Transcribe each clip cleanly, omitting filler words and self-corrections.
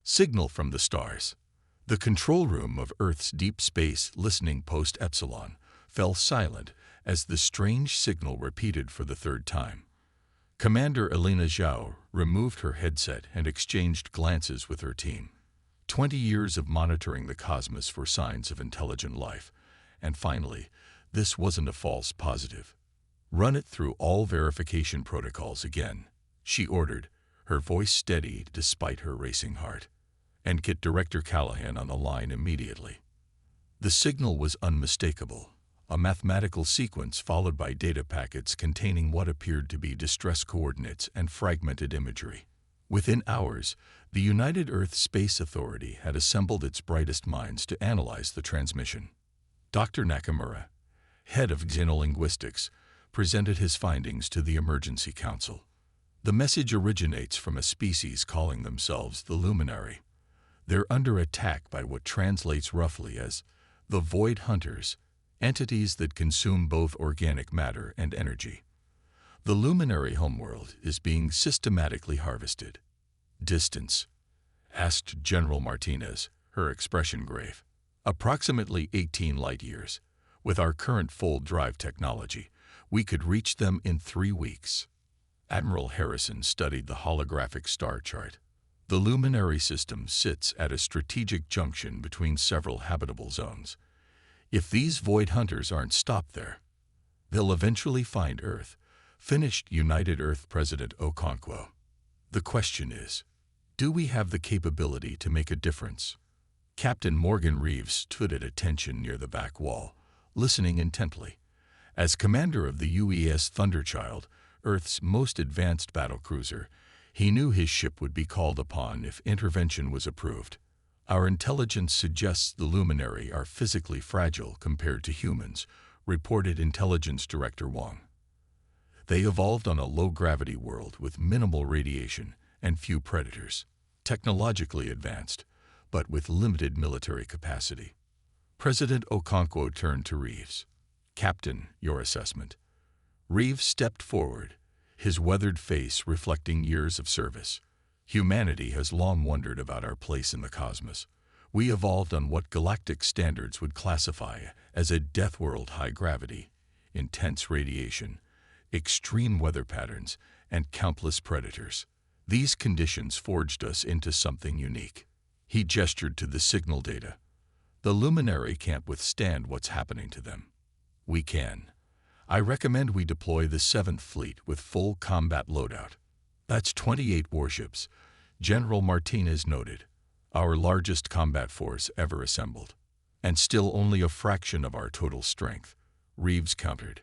Signal from the stars. The control room of Earth's deep space listening post Epsilon fell silent as the strange signal repeated for the third time. Commander Elena Zhao removed her headset and exchanged glances with her team. 20 years of monitoring the cosmos for signs of intelligent life, and finally, this wasn't a false positive. Run it through all verification protocols again, she ordered, her voice steady despite her racing heart. And get Director Callahan on the line immediately. The signal was unmistakable, a mathematical sequence followed by data packets containing what appeared to be distress coordinates and fragmented imagery. Within hours, the United Earth Space Authority had assembled its brightest minds to analyze the transmission. Dr. Nakamura, head of xenolinguistics, presented his findings to the Emergency Council. The message originates from a species calling themselves the Luminary. They're under attack by what translates roughly as the Void Hunters, entities that consume both organic matter and energy. The Luminary homeworld is being systematically harvested. Distance? Asked General Martinez, her expression grave. Approximately 18 light-years. With our current full-drive technology, we could reach them in 3 weeks. Admiral Harrison studied the holographic star chart. The Luminary system sits at a strategic junction between several habitable zones. If these Void Hunters aren't stopped there, they'll eventually find Earth, finished United Earth President Okonkwo. The question is, do we have the capability to make a difference? Captain Morgan Reeves stood at attention near the back wall, listening intently. As commander of the UES Thunderchild, Earth's most advanced battlecruiser, he knew his ship would be called upon if intervention was approved. Our intelligence suggests the Luminary are physically fragile compared to humans, reported Intelligence Director Wong. They evolved on a low-gravity world with minimal radiation and few predators, technologically advanced, but with limited military capacity. President Okonkwo turned to Reeves. Captain, your assessment. Reeves stepped forward, his weathered face reflecting years of service. Humanity has long wondered about our place in the cosmos. We evolved on what galactic standards would classify as a death world: high gravity, intense radiation, extreme weather patterns, and countless predators. These conditions forged us into something unique. He gestured to the signal data. The Luminary can't withstand what's happening to them. We can. I recommend we deploy the 7th Fleet with full combat loadout. That's 28 warships, General Martinez noted, our largest combat force ever assembled. And still only a fraction of our total strength, Reeves countered.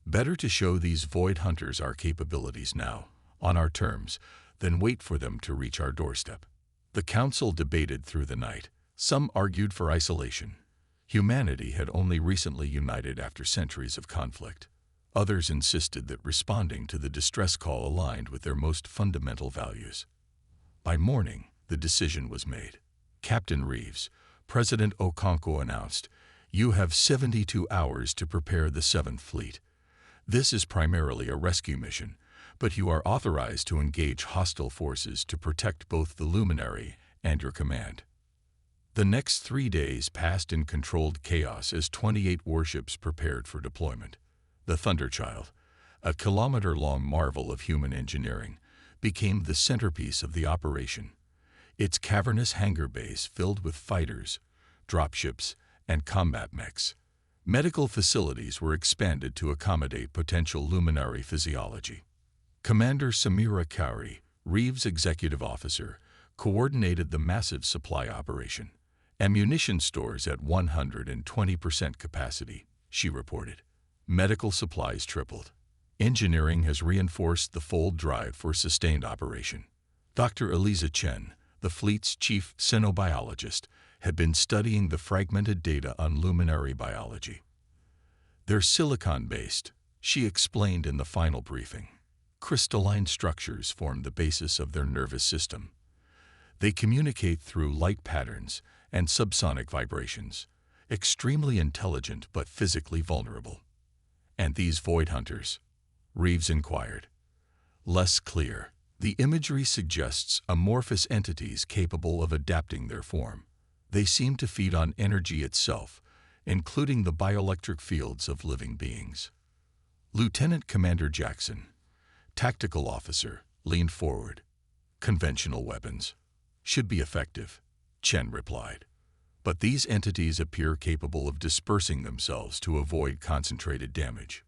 Better to show these Void Hunters our capabilities now, on our terms, than wait for them to reach our doorstep. The Council debated through the night. Some argued for isolation. Humanity had only recently united after centuries of conflict. Others insisted that responding to the distress call aligned with their most fundamental values. By morning, the decision was made. Captain Reeves, President Okonkwo announced, "You have 72 hours to prepare the 7th Fleet. This is primarily a rescue mission, but you are authorized to engage hostile forces to protect both the Luminary and your command." The next 3 days passed in controlled chaos as 28 warships prepared for deployment. The Thunderchild, a kilometer-long marvel of human engineering, became the centerpiece of the operation. Its cavernous hangar bays filled with fighters, dropships, and combat mechs. Medical facilities were expanded to accommodate potential Luminary physiology. Commander Samira Kauri, Reeves' executive officer, coordinated the massive supply operation. Ammunition stores at 120% capacity, she reported. Medical supplies tripled. Engineering has reinforced the full drive for sustained operation. Dr. Eliza Chen, the fleet's chief xenobiologist, had been studying the fragmented data on Luminary biology. They're silicon-based, she explained in the final briefing. Crystalline structures form the basis of their nervous system. They communicate through light patterns and subsonic vibrations, extremely intelligent but physically vulnerable. And these Void Hunters? Reeves inquired. Less clear, The imagery suggests amorphous entities capable of adapting their form. They seem to feed on energy itself, including the bioelectric fields of living beings. Lieutenant Commander Jackson, tactical officer, leaned forward. Conventional weapons should be effective, Chen replied. But these entities appear capable of dispersing themselves to avoid concentrated damage.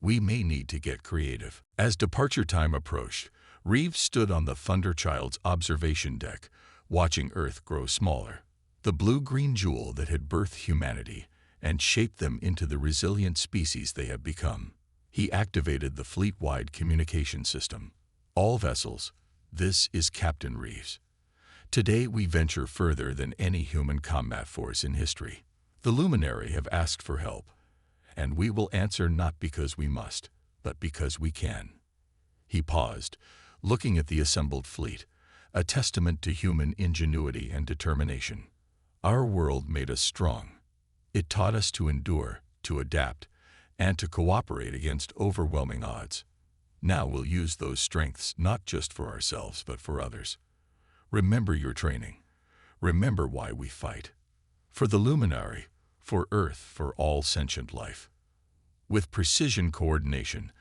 We may need to get creative. As departure time approached, Reeves stood on the Thunderchild's observation deck, watching Earth grow smaller. The blue-green jewel that had birthed humanity and shaped them into the resilient species they have become. He activated the fleet-wide communication system. All vessels, this is Captain Reeves. Today we venture further than any human combat force in history. The Luminary have asked for help, and we will answer not because we must, but because we can. He paused, looking at the assembled fleet, a testament to human ingenuity and determination. Our world made us strong. It taught us to endure, to adapt, and to cooperate against overwhelming odds. Now we'll use those strengths not just for ourselves, but for others. Remember your training. Remember why we fight. For the Luminary, for Earth, for all sentient life. With precision coordination,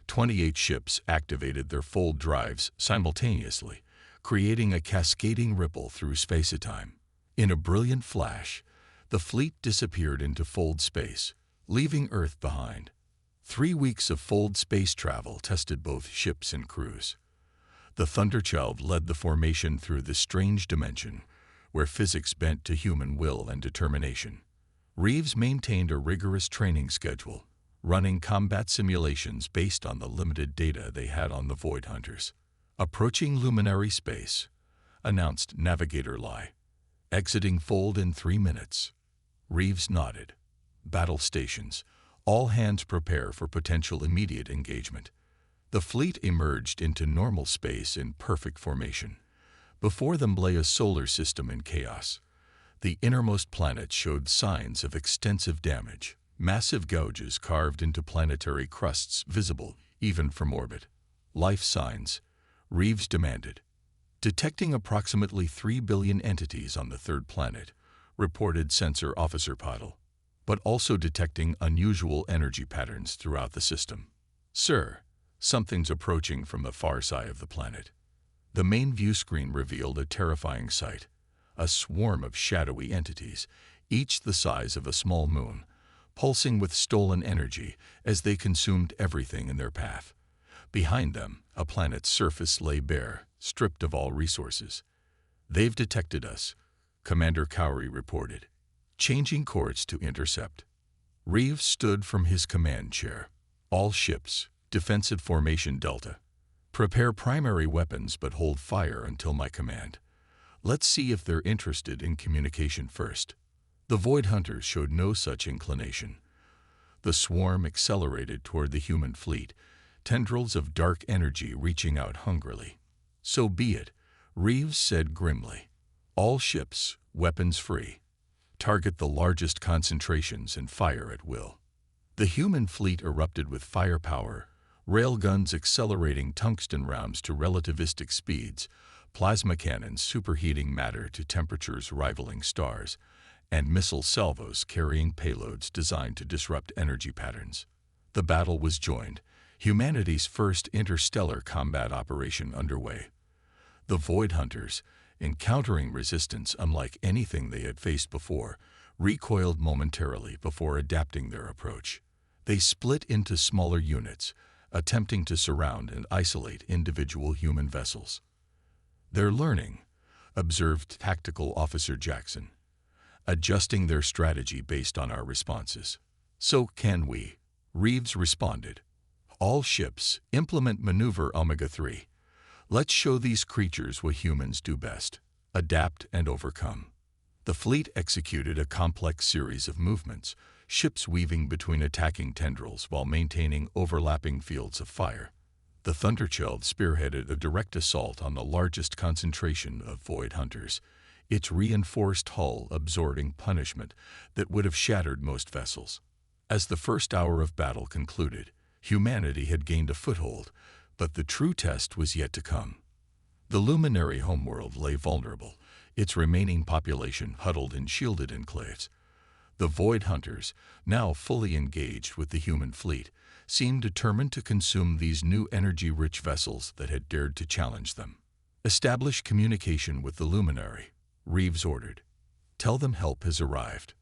28 ships activated their fold drives simultaneously, creating a cascading ripple through space-time. In a brilliant flash, the fleet disappeared into fold space, leaving Earth behind. 3 weeks of fold space travel tested both ships and crews. The Thunderchild led the formation through this strange dimension, where physics bent to human will and determination. Reeves maintained a rigorous training schedule, running combat simulations based on the limited data they had on the Void Hunters. Approaching luminary space, announced Navigator Lai. Exiting fold in 3 minutes. Reeves nodded. Battle stations. All hands prepare for potential immediate engagement. The fleet emerged into normal space in perfect formation. Before them lay a solar system in chaos. The innermost planets showed signs of extensive damage, massive gouges carved into planetary crusts visible even from orbit. Life signs, Reeves demanded. Detecting approximately 3 billion entities on the third planet, reported Sensor Officer Pottle, but also detecting unusual energy patterns throughout the system. Sir, something's approaching from the far side of the planet. The main view screen revealed a terrifying sight, a swarm of shadowy entities, each the size of a small moon, pulsing with stolen energy as they consumed everything in their path. Behind them, a planet's surface lay bare, stripped of all resources. They've detected us, Commander Cowrie reported, changing course to intercept. Reeves stood from his command chair. All ships, defensive formation Delta. Prepare primary weapons but hold fire until my command. Let's see if they're interested in communication first. The Void Hunters showed no such inclination. The swarm accelerated toward the human fleet, tendrils of dark energy reaching out hungrily. So be it, Reeves said grimly. All ships, weapons free. Target the largest concentrations and fire at will. The human fleet erupted with firepower, railguns accelerating tungsten rounds to relativistic speeds, plasma cannons superheating matter to temperatures rivaling stars, and missile salvos carrying payloads designed to disrupt energy patterns. The battle was joined, humanity's first interstellar combat operation underway. The Void Hunters, encountering resistance unlike anything they had faced before, recoiled momentarily before adapting their approach. They split into smaller units, attempting to surround and isolate individual human vessels. They're learning, observed Tactical Officer Jackson, adjusting their strategy based on our responses. So can we, Reeves responded. All ships, implement maneuver Omega-3. Let's show these creatures what humans do best, adapt and overcome. The fleet executed a complex series of movements, ships weaving between attacking tendrils while maintaining overlapping fields of fire. The Thunderchild spearheaded a direct assault on the largest concentration of Void Hunters, its reinforced hull absorbing punishment that would have shattered most vessels. As the first hour of battle concluded, humanity had gained a foothold, But the true test was yet to come. The luminary homeworld lay vulnerable, its remaining population huddled in shielded enclaves. The Void Hunters, now fully engaged with the human fleet, seemed determined to consume these new energy-rich vessels that had dared to challenge them. "Establish communication with the luminary," Reeves ordered. "Tell them help has arrived."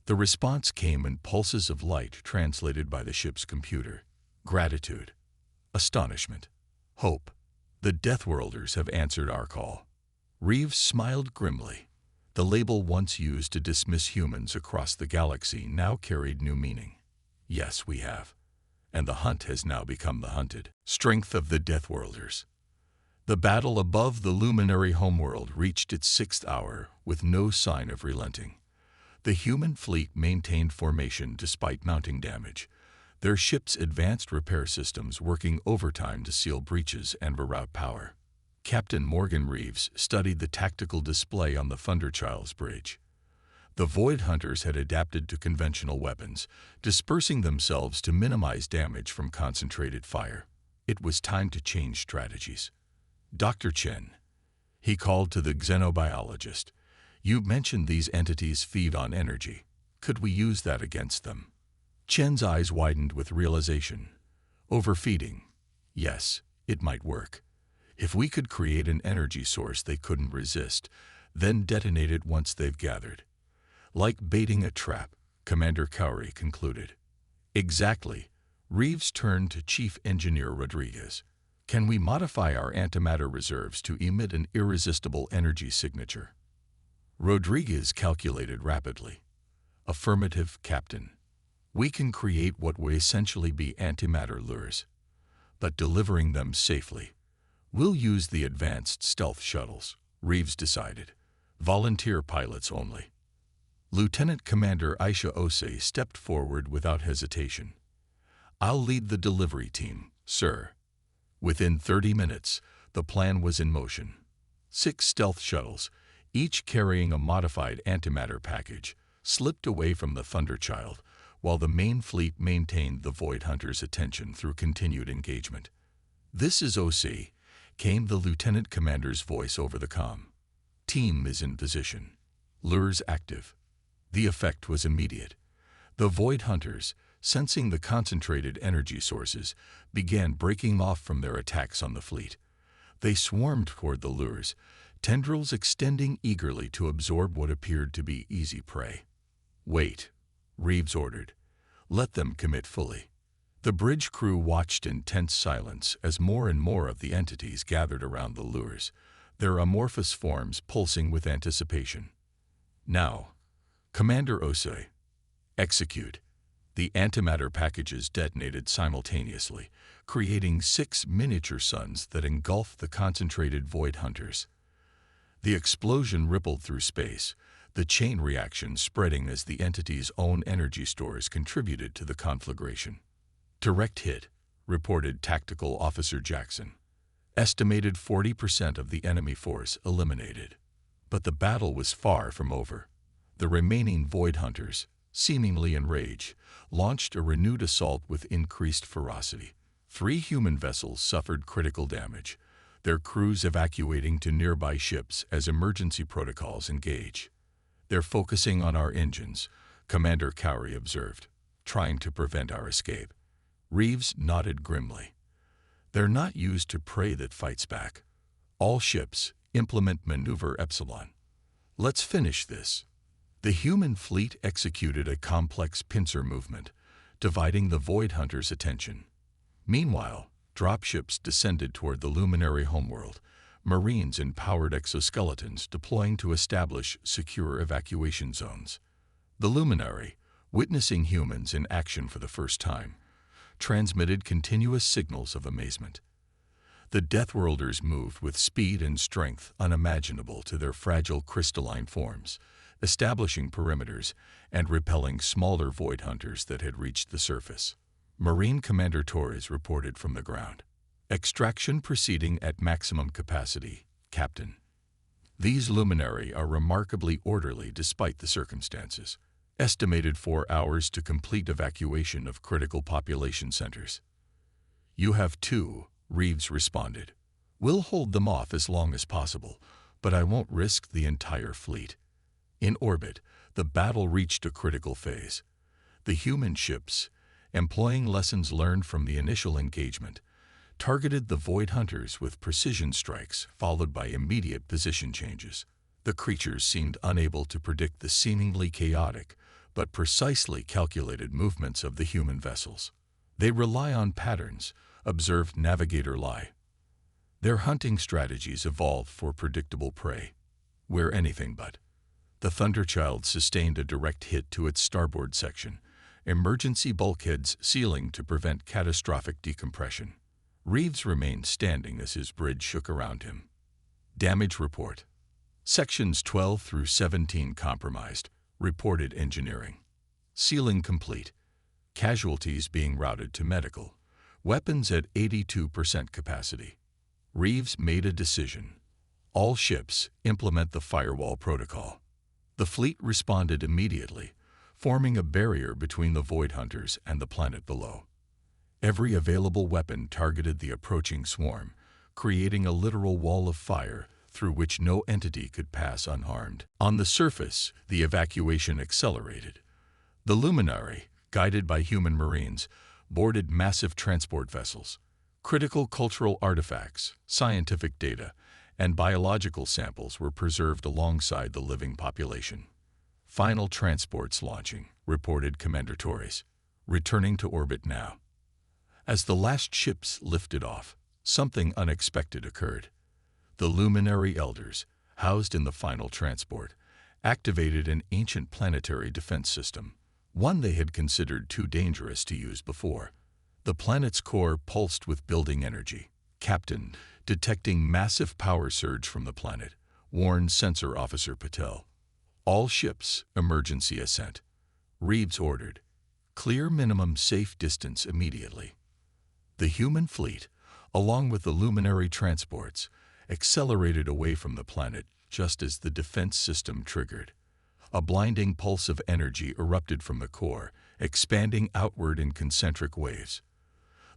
The response came in pulses of light translated by the ship's computer. Gratitude, astonishment, hope. "The Deathworlders have answered our call." Reeves smiled grimly. The label once used to dismiss humans across the galaxy now carried new meaning. "Yes, we have. And the hunt has now become the hunted." Strength of the Deathworlders. The battle above the luminary homeworld reached its 6th hour with no sign of relenting. The human fleet maintained formation despite mounting damage, their ships' advanced repair systems working overtime to seal breaches and reroute power. Captain Morgan Reeves studied the tactical display on the Thunderchild's bridge. The Void Hunters had adapted to conventional weapons, dispersing themselves to minimize damage from concentrated fire. It was time to change strategies. "Dr. Chen," he called to the xenobiologist, "you mentioned these entities feed on energy. Could we use that against them?" Chen's eyes widened with realization. "Overfeeding. Yes, it might work. If we could create an energy source they couldn't resist, then detonate it once they've gathered. Like baiting a trap," Commander Cowrie concluded. "Exactly." Reeves turned to Chief Engineer Rodriguez. "Can we modify our antimatter reserves to emit an irresistible energy signature?" Rodriguez calculated rapidly. "Affirmative, Captain. We can create what will essentially be antimatter lures, but delivering them safely. We'll use the advanced stealth shuttles," Reeves decided. "Volunteer pilots only." Lieutenant Commander Aisha Osei stepped forward without hesitation. "I'll lead the delivery team, sir." Within 30 minutes, the plan was in motion. 6 stealth shuttles, each carrying a modified antimatter package, slipped away from the Thunderchild, while the main fleet maintained the Void Hunters' attention through continued engagement. "This is OC," came the lieutenant commander's voice over the comm. "Team is in position. Lures active." The effect was immediate. The Void Hunters, sensing the concentrated energy sources, began breaking off from their attacks on the fleet. They swarmed toward the lures, tendrils extending eagerly to absorb what appeared to be easy prey. "Wait," Reeves ordered. "Let them commit fully." The bridge crew watched in tense silence as more and more of the entities gathered around the lures, their amorphous forms pulsing with anticipation. "Now, Commander Osei, execute." The antimatter packages detonated simultaneously, creating 6 miniature suns that engulfed the concentrated Void Hunters. The explosion rippled through space, the chain reaction spreading as the entity's own energy stores contributed to the conflagration. "Direct hit," reported Tactical Officer Jackson. "Estimated 40% of the enemy force eliminated." But the battle was far from over. The remaining Void Hunters, seemingly enraged, launched a renewed assault with increased ferocity. 3 human vessels suffered critical damage, their crews evacuating to nearby ships as emergency protocols engage. "They're focusing on our engines," Commander Cowrie observed, "trying to prevent our escape." Reeves nodded grimly. "They're not used to prey that fights back. All ships, implement maneuver Epsilon. Let's finish this." The human fleet executed a complex pincer movement, dividing the Void Hunters' attention. Meanwhile, dropships descended toward the luminary homeworld, Marines in powered exoskeletons deploying to establish secure evacuation zones. The luminary, witnessing humans in action for the first time, transmitted continuous signals of amazement. The Deathworlders moved with speed and strength unimaginable to their fragile crystalline forms, establishing perimeters and repelling smaller Void Hunters that had reached the surface. Marine Commander Torres reported from the ground. "Extraction proceeding at maximum capacity, Captain. These luminary are remarkably orderly despite the circumstances. Estimated 4 hours to complete evacuation of critical population centers." "You have 2, Reeves responded. "We'll hold them off as long as possible, but I won't risk the entire fleet." In orbit, the battle reached a critical phase. The human ships, employing lessons learned from the initial engagement, targeted the Void Hunters with precision strikes followed by immediate position changes. The creatures seemed unable to predict the seemingly chaotic but precisely calculated movements of the human vessels. They rely on patterns, observed Navigator Lai. Their hunting strategies evolve for predictable prey. We're anything but. The Thunderchild sustained a direct hit to its starboard section, emergency bulkheads sealing to prevent catastrophic decompression. Reeves remained standing as his bridge shook around him. Damage report. Sections 12 through 17 compromised, reported engineering. Sealing complete. Casualties being routed to medical. Weapons at 82% capacity. Reeves made a decision. All ships implement the firewall protocol. The fleet responded immediately, forming a barrier between the Void Hunters and the planet below. Every available weapon targeted the approaching swarm, creating a literal wall of fire through which no entity could pass unharmed. On the surface, the evacuation accelerated. The Luminary, guided by human Marines, boarded massive transport vessels. Critical cultural artifacts, scientific data, and biological samples were preserved alongside the living population. Final transports launching, reported Commander Torres, returning to orbit now. As the last ships lifted off, something unexpected occurred. The Luminary Elders, housed in the final transport, activated an ancient planetary defense system, one they had considered too dangerous to use before. The planet's core pulsed with building energy. "Captain, detecting massive power surge from the planet," warned Sensor Officer Patel. "All ships, emergency ascent." Reeves ordered. "Clear minimum safe distance immediately." The human fleet, along with the Luminary transports, accelerated away from the planet just as the defense system triggered. A blinding pulse of energy erupted from the core, expanding outward in concentric waves.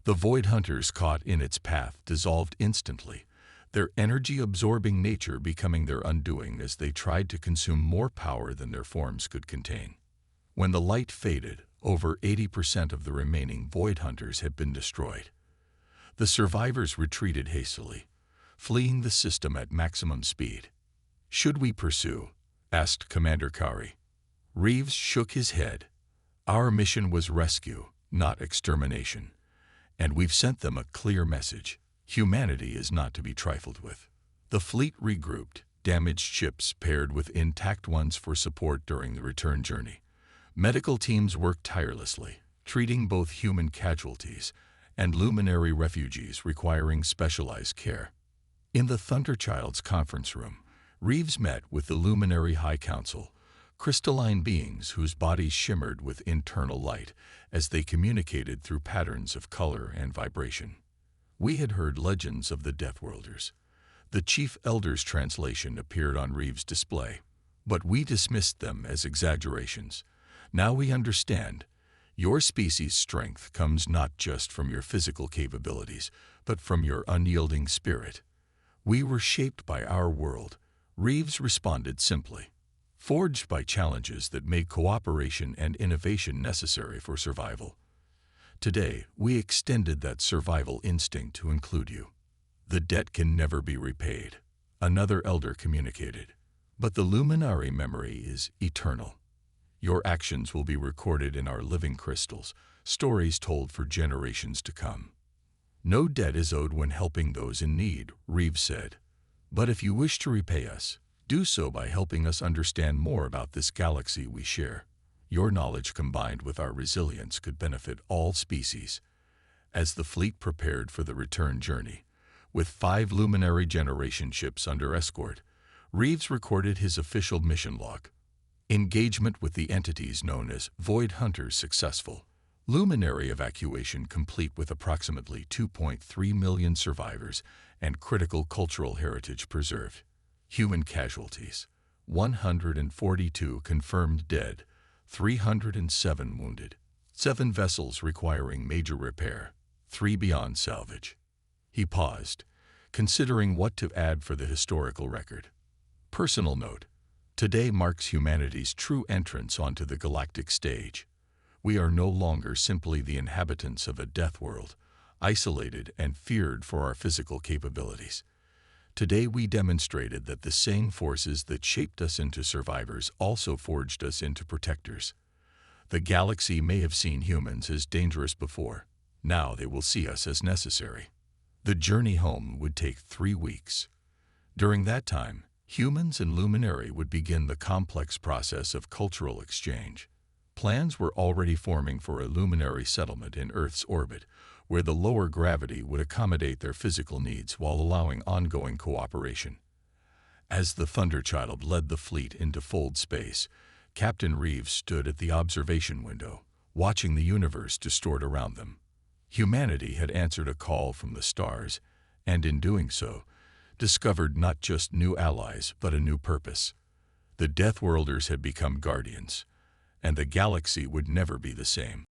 The Void Hunters caught in its path dissolved instantly, their energy-absorbing nature becoming their undoing as they tried to consume more power than their forms could contain. When the light faded, over 80% of the remaining Void Hunters had been destroyed. The survivors retreated hastily, fleeing the system at maximum speed. "Should we pursue?" asked Commander Kari. Reeves shook his head. "Our mission was rescue, not extermination. And we've sent them a clear message. Humanity is not to be trifled with." The fleet regrouped, damaged ships paired with intact ones for support during the return journey. Medical teams worked tirelessly, treating both human casualties and Luminary refugees requiring specialized care. In the Thunderchild's conference room, Reeves met with the Luminary High Council, crystalline beings whose bodies shimmered with internal light as they communicated through patterns of color and vibration. We had heard legends of the Deathworlders. The Chief Elder's translation appeared on Reeves' display, but we dismissed them as exaggerations. Now we understand. Your species' strength comes not just from your physical capabilities, but from your unyielding spirit. We were shaped by our world, Reeves responded simply, forged by challenges that made cooperation and innovation necessary for survival. Today, we extended that survival instinct to include you. The debt can never be repaid, another elder communicated, but the Luminary memory is eternal. Your actions will be recorded in our living crystals, stories told for generations to come. No debt is owed when helping those in need, Reeves said. But if you wish to repay us, do so by helping us understand more about this galaxy we share. Your knowledge combined with our resilience could benefit all species. As the fleet prepared for the return journey, with 5 Luminary generation ships under escort, Reeves recorded his official mission log. Engagement with the entities known as Void Hunters successful. Luminary evacuation complete with approximately 2.3 million survivors and critical cultural heritage preserved. Human casualties: 142 confirmed dead, 307 wounded, 7 vessels requiring major repair, 3 beyond salvage. He paused, considering what to add for the historical record. Personal note: today marks humanity's true entrance onto the galactic stage. We are no longer simply the inhabitants of a death world, isolated and feared for our physical capabilities. Today we demonstrated that the same forces that shaped us into survivors also forged us into protectors. The galaxy may have seen humans as dangerous before. Now they will see us as necessary. The journey home would take 3 weeks. During that time, humans and Luminary would begin the complex process of cultural exchange. Plans were already forming for a Luminary settlement in Earth's orbit, where the lower gravity would accommodate their physical needs while allowing ongoing cooperation. As the Thunderchild led the fleet into fold space, Captain Reeves stood at the observation window, watching the universe distort around them. Humanity had answered a call from the stars, and in doing so, discovered not just new allies but a new purpose. The Deathworlders had become guardians, and the galaxy would never be the same.